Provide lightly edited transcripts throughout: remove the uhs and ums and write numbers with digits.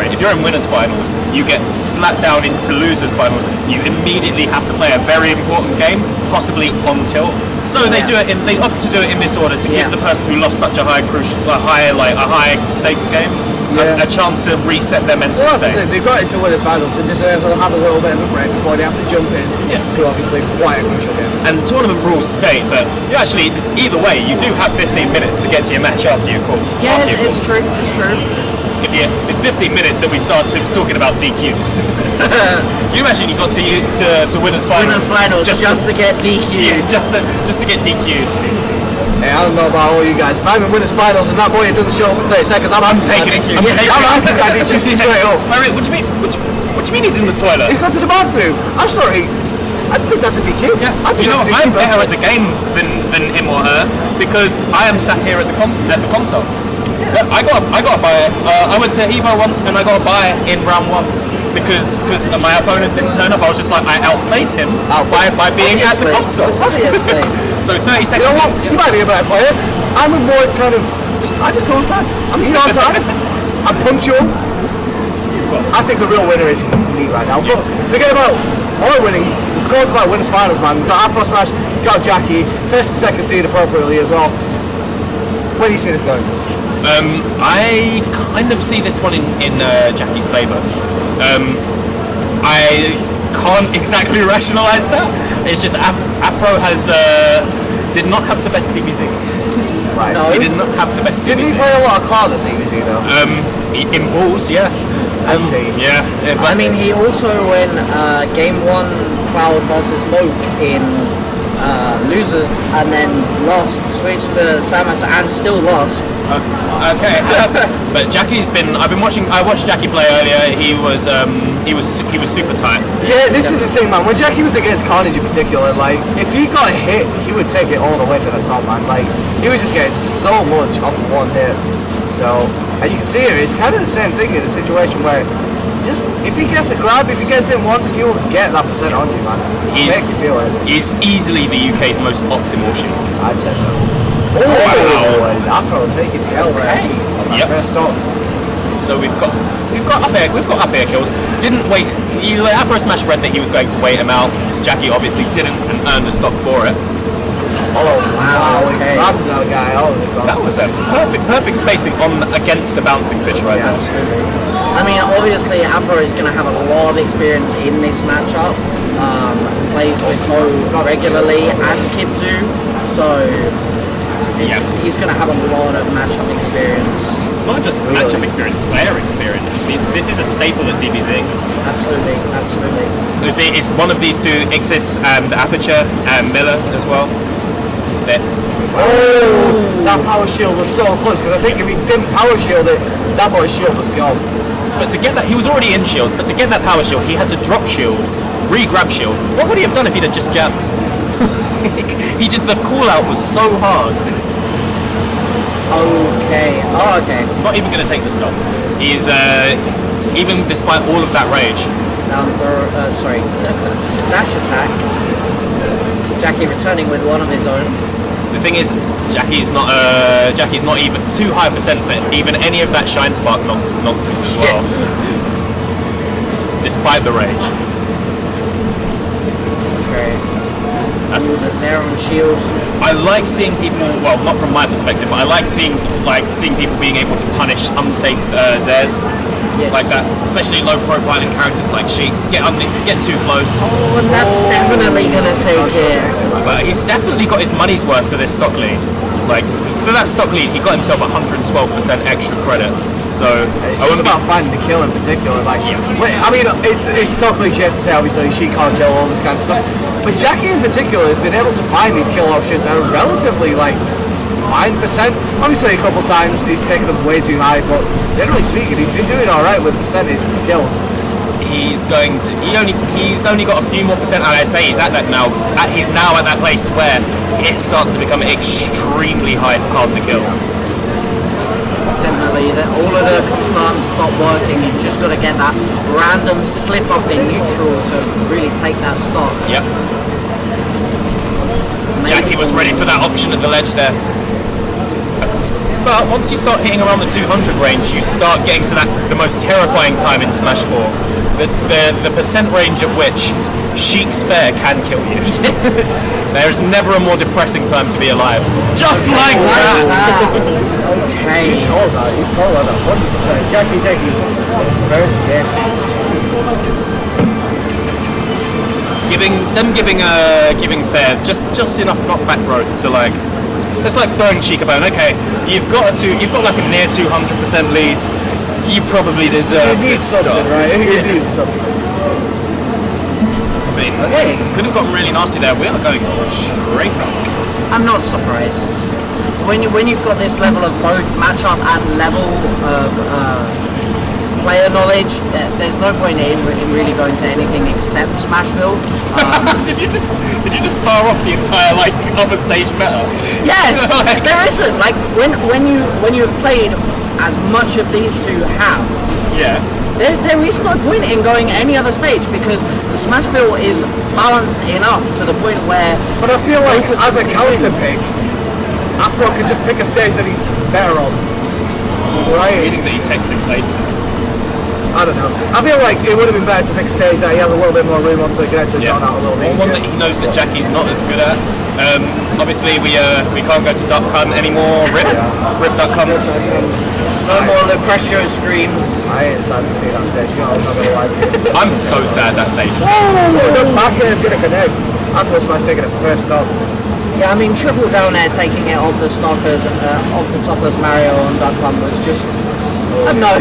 If you're in winners finals, you get slapped down into losers finals. You immediately have to play a very important game, possibly on tilt. So they opt to do it in this order to give the person who lost such a high stakes game a chance to reset their mental state. They've got into winners finals to deserve to have a little bit of a break before they have to jump in to obviously quite a crucial game. And tournament rules state that you actually, either way, you do have 15 minutes to get to your match after you call. Yeah, it's true. It's true. It's 15 minutes that we start talking about DQs. You imagine you got to winners finals. Winners finals just to get DQ'd. Yeah, just to get DQ'd. Hey, I don't know about all you guys. If I'm in winners finals and that boy doesn't show up in 30 seconds, I'm taking it. I'm asking that DQ straight up. Wait, what do you mean he's in the toilet? He's gone to the bathroom. I'm sorry. I think that's a DQ. Yeah. I'm better at the game than him or her because I am sat here at the console. Yeah, I got a buy. I went to Evo once and I got a buy in round 1 because my opponent didn't turn up. I was just like, I outplayed him by being at the console. So 30 seconds. You know what? You might be a better player. I'm a more kind of I just go on time. I'm here on time. I'm punctual. I think the real winner is me right now. But forget about all winning. Let's go about winners finals, man. We've got Afro Smash, we've got Jackie, first and second seed appropriately as well. Where do you see this going? I kind of see this one in Jackie's favour. I can't exactly rationalise that. It's just Afro did not have the best DBZ. Right. No, he did not have the best DBZ. Didn't he play a lot of card at DBZ though? In balls, yeah. I see. Yeah. I mean, he also when game 1 Cloud versus Moke in losers and then lost, switched to Samus and still lost. Okay, but I watched Jackie play earlier. He was super tight. Yeah, this is the thing, man. When Jackie was against Carnage in particular, like if he got hit, he would take it all the way to the top, man. Like he was just getting so much off of one hit. So, and you can see it. It's kind of the same thing in a situation where just if he gets a grab, if he gets in once, he'll get that percent on you, man. He's easily the UK's most optimal Sheik. I'd say so. Oh, wow. Afro taking the L right on that first stop. So we've got up air kills. Didn't wait. Afro Smash read that he was going to wait him out. Jackie obviously didn't and earned the stock for it. Oh wow! Okay. Grabs that guy. Oh, that was a perfect spacing against the bouncing fish right there. Absolutely. I mean, obviously Afro is going to have a lot of experience in this matchup. Plays with Ho regularly and Kitsu, so he's going to have a lot of matchup experience. It's not just matchup experience, player experience. This is a staple at DBZ. Absolutely. You see, it's one of these two, Ixis and Aperture and Miller as well. Oh, that power shield was so close because I think if he didn't power shield it, that boy's shield was gone. But to get that, he was already in shield. But to get that power shield, he had to drop shield, re-grab shield. What would he have done if he'd have just jabbed? The call out was so hard. Okay. Not even going to take the stop. He's even despite all of that rage. Down throw. Dash attack. Jackie returning with one of his own. The thing is, Jackie's not even too high percent for even any of that Shine Spark nonsense as well. Despite the rage. Okay. That's the Zero and Shield. I like seeing people, well, not from my perspective, but I like seeing people being able to punish unsafe Zers. Yes. Like that, especially low profiling characters like Sheik. Get too close. Oh, and that's definitely gonna take it. But he's definitely got his money's worth for this stock lead. Like for that stock lead, he got himself 112% extra credit. So it's just about finding the kill in particular. Like, I mean, it's so cliche to say obviously Sheik can't kill all this kind of stuff, but Jackie in particular has been able to find these kill options at a relatively fine percent. Obviously, a couple times he's taken them way too high, but generally speaking, he's been doing all right with percentage for kills. He's only got a few more percent, and I'd say he's at that now. He's now at that place where it starts to become extremely hard to kill. Definitely, all of the confirmed stop working. You've just got to get that random slip up in neutral to really take that stop. Yep. Jackie was ready for that option at the ledge there. once you start hitting around the 200 range, you start getting to the most terrifying time in Smash 4. The percent range at which Sheik's Fair can kill you. There is never a more depressing time to be alive. Just like that! Okay. He called that 100%. Jackie taking first game. Giving Fair just enough knockback growth to like. It's like throwing Sheik a bone. Okay, you've got like a near 200% lead. You probably deserve this stuff. Right? You need something. I mean, Okay. could have gotten really nasty there. We are going straight back. I'm not surprised. When you've got this level of both matchup and level of player knowledge, there's no point in really going to anything except Smashville. Did you just bar off the entire like other stage meta? Yes, there isn't. Like when you've played as much of these two have, Yeah. there is no point in going any other stage because the Smashville is balanced enough to the point where. But I feel like as a counter pick, Afro can just pick a stage that he's better on. Right? Meaning that he takes in place. I don't know. I feel like it would have been better to pick a stage that he has a little bit more room on so he can actually Yeah. sort out a little bit. Or one that he knows that Jackie's not as good at. Obviously, we can't go to Duck Hunt anymore. Rip Duck Hunt. No more Lucretio screams. I ain't sad to see that stage go. I'm not gonna lie to you. I'm so sad that stage. The back end is gonna connect. Afro Smash taking it first stop. Yeah, I mean triple down air taking it off the stockers, off the top as Mario on Duck Hunt was just. I don't know.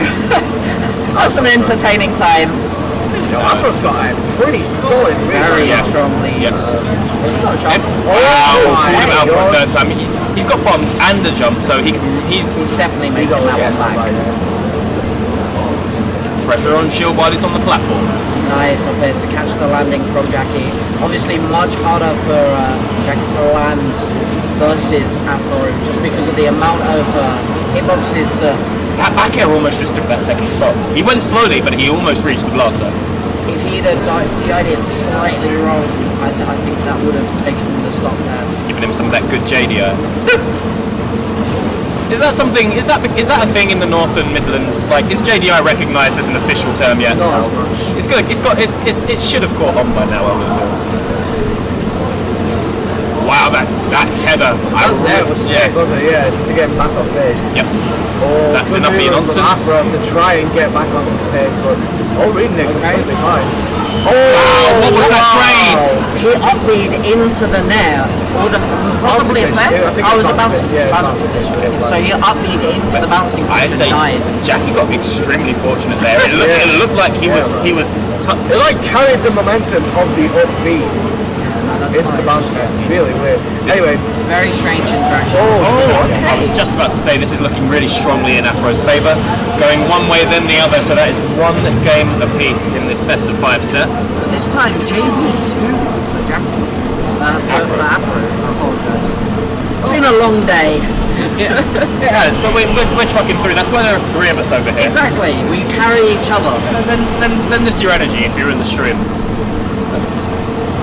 That's an entertaining time. Afro's got a pretty solid, Very Yeah. strong lead. Yes. Has he got a jump? Wow, my called him out for a God. third time. He's got bombs and a jump, so he's He's definitely making that one back. pressure on shield while he's on the platform. Nice up here to catch the landing from Jackie. Obviously much harder for Jackie to land versus Afro just because of the amount of hitboxes that That back air almost just took that second stop. He went slowly, but he almost reached the blaster. if he'd have DI'd it slightly wrong, I think that would have taken the stop there. Giving him some of that good JDI. Is that something? Is that a thing in the North and Midlands? Like, is JDI recognised as an official term yet? Not as much. It's good. It should have caught on by now. I would have thought. Wow, that tether. That was sick, wasn't it? Yeah, just to get him back off stage. Yep. Oh, That's good enough for your movement from nonsense. Afro to try and get back onto the stage, but reading it completely fine. Oh, Wow, what was that trade? He upbeat into the nair, or the possibly a Bouncing fair. fish, yeah, I think I was it's about to. bouncing fish, yeah, bouncing fish, okay, So he upbeat into the bouncing I'd fish say and died. Jackie got extremely fortunate there. It looked like he was It like carried the momentum of the upbeat That's into the bounce nice. pad. Really weird. Anyway, Very strange interaction. I okay. was just about to say this is looking really strongly in Afro's favour, going one way then the other. So that is one game apiece in this best of 5 set. But this time JV2 for Jackie. For Afro. I apologise. It's been a long day. It has, but we're trucking through. That's why there are 3 of us over here. Exactly. We carry each other. And then this is your energy if you're in the stream.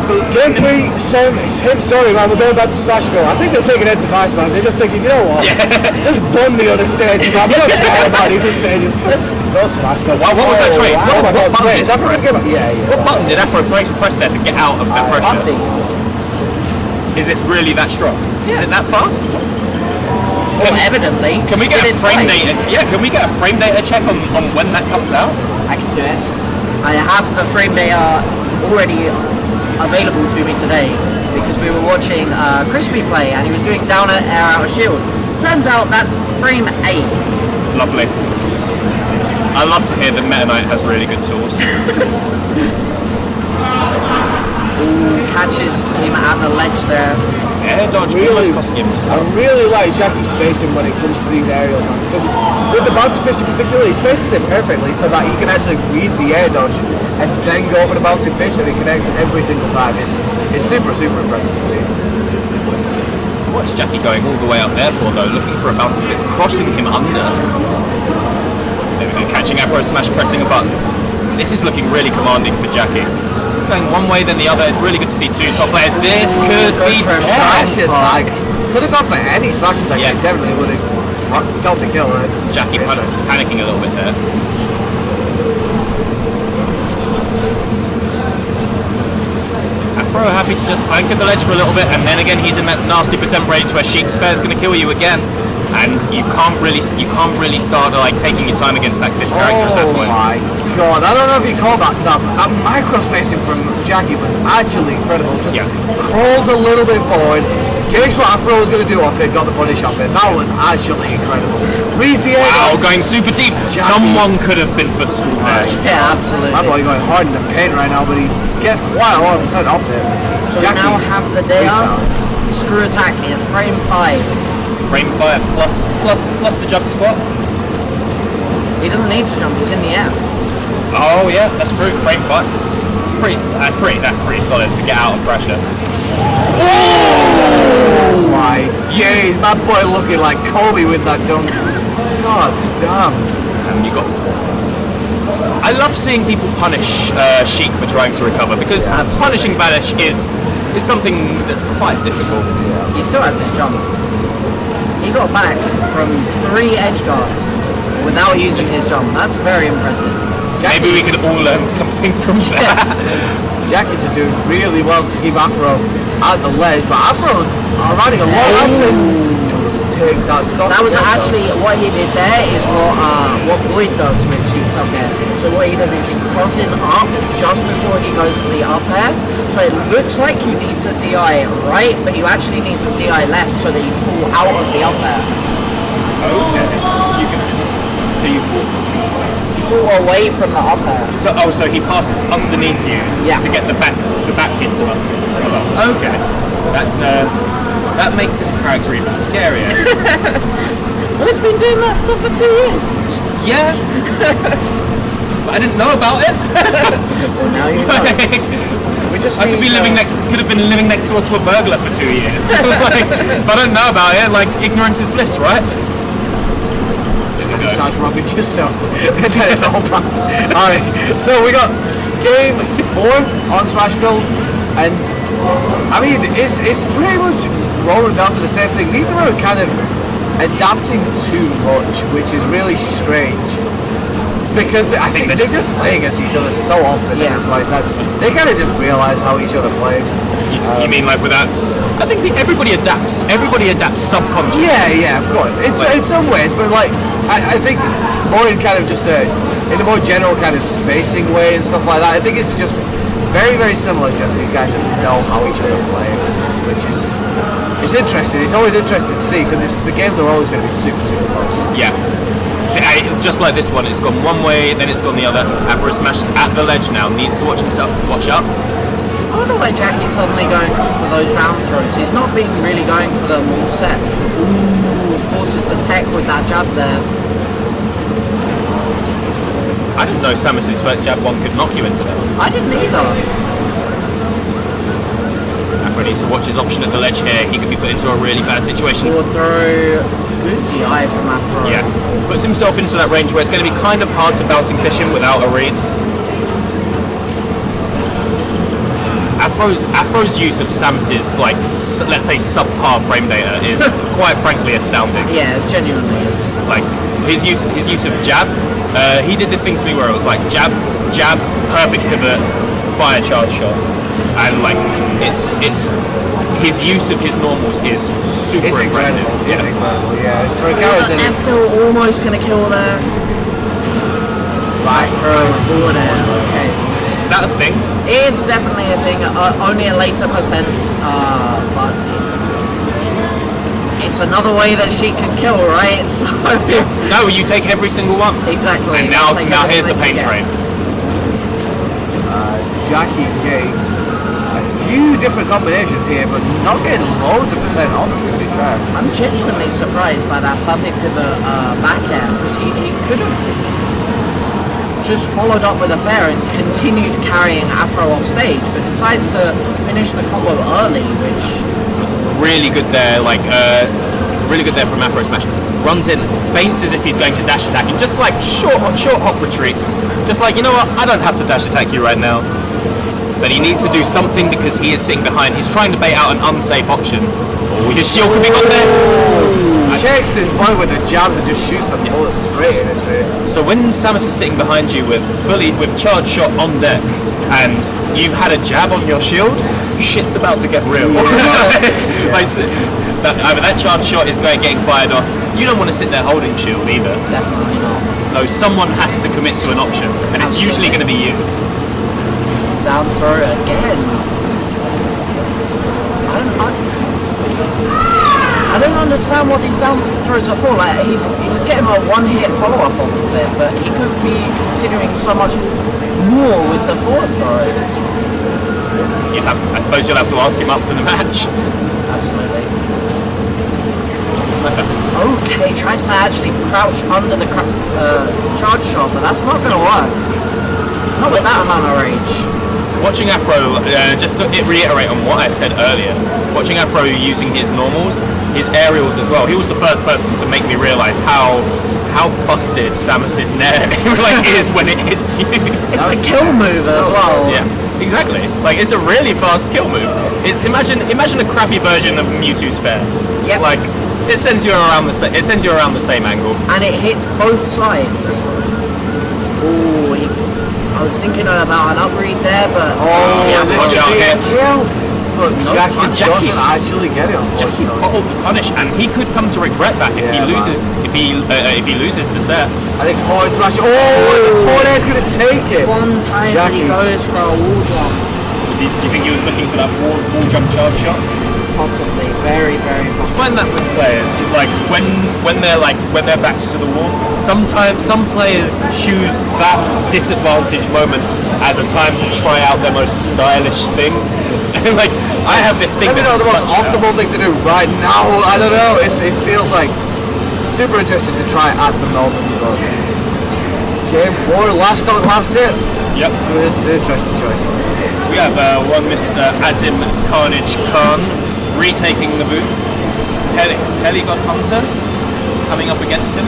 so game 3, same story, man. We're going back to Smashville. I think they're taking head to vice, man. They're just thinking, you know what? Just bomb the other stages, man. We don't care about either stages. Just go Smashville. Wow, what was that trade? Oh my God! button Wait, is did that for a Afro game? Yeah. What button did Afro press there to get out of that pressure? Upping. Is it really that strong? Is it that fast? Well, evidently. Can we get Did a it frame twice. data? Yeah, can we get a frame data check on when that comes out? I can do it. I have the frame data already available to me today because we were watching Crispy play and he was doing down air out of shield. Turns out that's frame 8. Lovely. I love to hear that Meta Knight has really good tools. Ooh, catches him at the ledge there. Air dodge Really, almost costing him the I stuff. really like Jackie's spacing when it comes to these aerials, man. Because with the bouncy fish in particular, he spaces it perfectly so that he can actually read the air dodge and then go for the bouncing fish and he connects every single time. It's super, super impressive to see. What's Jackie going all the way up there for though? Looking for a bounce if it's crossing him under. There we go, catching Afro smash, pressing a button. This is looking really commanding for Jackie. It's going one way then the other. It's really good to see 2 top players. This could be for a dead. smash attack. Could have gone for any smash attack, Yeah. definitely would have. got the kill. Jackie panicking a little bit there. Afro happy to just plank at the ledge for a little bit, and then again he's in that nasty percent range where Sheik's Spare is going to kill you again, and you can't really start like taking your time against this character at that point. Oh my god! I don't know if you call that micro spacing from Jackie was actually incredible. Just crawled a little bit forward. Guess what Afro was going to do off it, got the punish off it. That was actually incredible. Wow, going super deep. Jackie. Someone could have been footstool there. Yeah, absolutely. My boy going hard in the paint right now, but he gets quite a lot of percent off it. So Jackie, we now have the day up. Screw attack is frame 5. Frame 5 plus the jump squat. He doesn't need to jump, he's in the air. Oh yeah, that's true. Frame 5. That's pretty solid to get out of pressure. Oh my days, my boy looking like Kobe with that dunk. God damn. And you got. I love seeing people punish Sheik for trying to recover, because punishing Vanish is something that's quite difficult. He still has his jump. He got back from 3 edge guards without using his jump. That's very impressive. Maybe we could all learn something from that. Jackie just doing really well to keep Afro at the ledge, but Afro riding a lot of just take that stop. That was actually what he did there is what Void does with Sheik's up air. So what he does is he crosses up just before he goes for the up air. So it looks like you need to DI right, but you actually need to DI left so that you fall out of the up air. Okay. You fall away from the up air. So he passes underneath you to get the back hits of up. Okay. That makes this character even scarier. Well, it's been doing that stuff for 2 years. Yeah. But I didn't know about it. Well, now you know. I could have been living next door to a burglar for 2 years. If I don't know about it, ignorance is bliss, right? And he starts rubbing your stuff. And then it's all bad. Alright, so we got game 4 on Smashville, and I mean it's pretty much rolling down to the same thing. Neither are kind of adapting too much, which is really strange. Because I think they just play against each other so often at this point that they kind of just realise how each other play. You mean without? I think everybody adapts. Everybody adapts subconsciously. Yeah, of course. It's in some ways, but I think more in kind of just in a more general kind of spacing way and stuff like that. I think it's just very, very similar. Just these guys just know how each other play, which is it's interesting. It's always interesting to see because the games are always going to be super, super close. Yeah. See, just like this one, it's gone one way, then it's gone the other. Afro smashed at the ledge now. Needs to watch up. I don't know why Jackie's suddenly going for those down throws. He's not been really going for them all set. Ooh, forces the tech with that jab there. I didn't know Samus's first jab 1 could knock you into that. I didn't either. Afro needs to watch his option at the ledge here. He could be put into a really bad situation. Forward throw. Good DI from Afro. Yeah. Puts himself into that range where it's going to be kind of hard to bouncing fish him without a read. Afro's use of Samus's, let's say, subpar frame data is quite frankly astounding. Yeah, it genuinely is. His use of jab, he did this thing to me where it was jab, perfect pivot, fire charge shot, and it's his use of his normals is super impressive. It's incredible, yeah. For a character, Afro almost gonna kill there. Back throw forward air. Okay. Is that a thing? It's definitely a thing, only at later percents, but it's another way that she can kill, right? So no, you take every single one. Exactly. And now here's the pain train. Jackie getting a few different combinations here, but not getting loads of percent on them, to be fair. I'm genuinely surprised by that perfect pivot back air, because he could have just followed up with a fair and continued carrying Afro off stage, but decides to finish the combo early, which was really good there. Really good there from Afro Smash. Runs in, feints as if he's going to dash attack, and just short hop retreats. Just you know what? I don't have to dash attack you right now. But he needs to do something because he is sitting behind. He's trying to bait out an unsafe option. Oh, his shield could be gone there. checks this boy with the jabs and just shoots the bullet straight in his face. So when Samus is sitting behind you with charged shot on deck, and you've had a jab on your shield, shit's about to get real. Like, either that charged shot is getting fired off. You don't want to sit there holding shield either. Definitely not. So someone has to commit to an option, and it's usually going to be you. Down throw again. I don't understand what these down throws are for. Like he's getting a one-hit follow-up off of it, but he could be considering so much more with the forward throw. I suppose you'll have to ask him after the match. Absolutely. Okay, tries to actually crouch under the charge shot, but that's not going to work. Not with that amount of rage. Watching Afro, just to reiterate on what I said earlier, watching Afro using his normals, his aerials as well, he was the first person to make me realise how busted Samus's nair is when it hits you. It's a kill move as well. Yeah, exactly. Like, it's a really fast kill move. It's imagine a crappy version of Mewtwo's Fair. Yep. Like, it sends you around the same angle, and it hits both sides. Ooh, I was thinking about an upgrade there, but watch out here. Kill. But Jackie doesn't actually get it. Jackie bottled the punish, and he could come to regret that if he loses the set. I think forward smash. Oh, the forward air's gonna take it. one time he goes for a wall jump. Do you think he was looking for that wall jump charge shot? Possibly, very, very I possibly. find that with players, like when they're backs to the wall, sometimes some players choose that disadvantage moment as a time to try out their most stylish thing. Like, I have this thing. Maybe not the most optimal thing to do right now. I don't know. It feels like super interesting to try at the moment. But game 4, last hit. Yep. It's an interesting choice. We have one Mr. Azim Carnage Khan retaking the booth. Heligon Hunter coming up against him.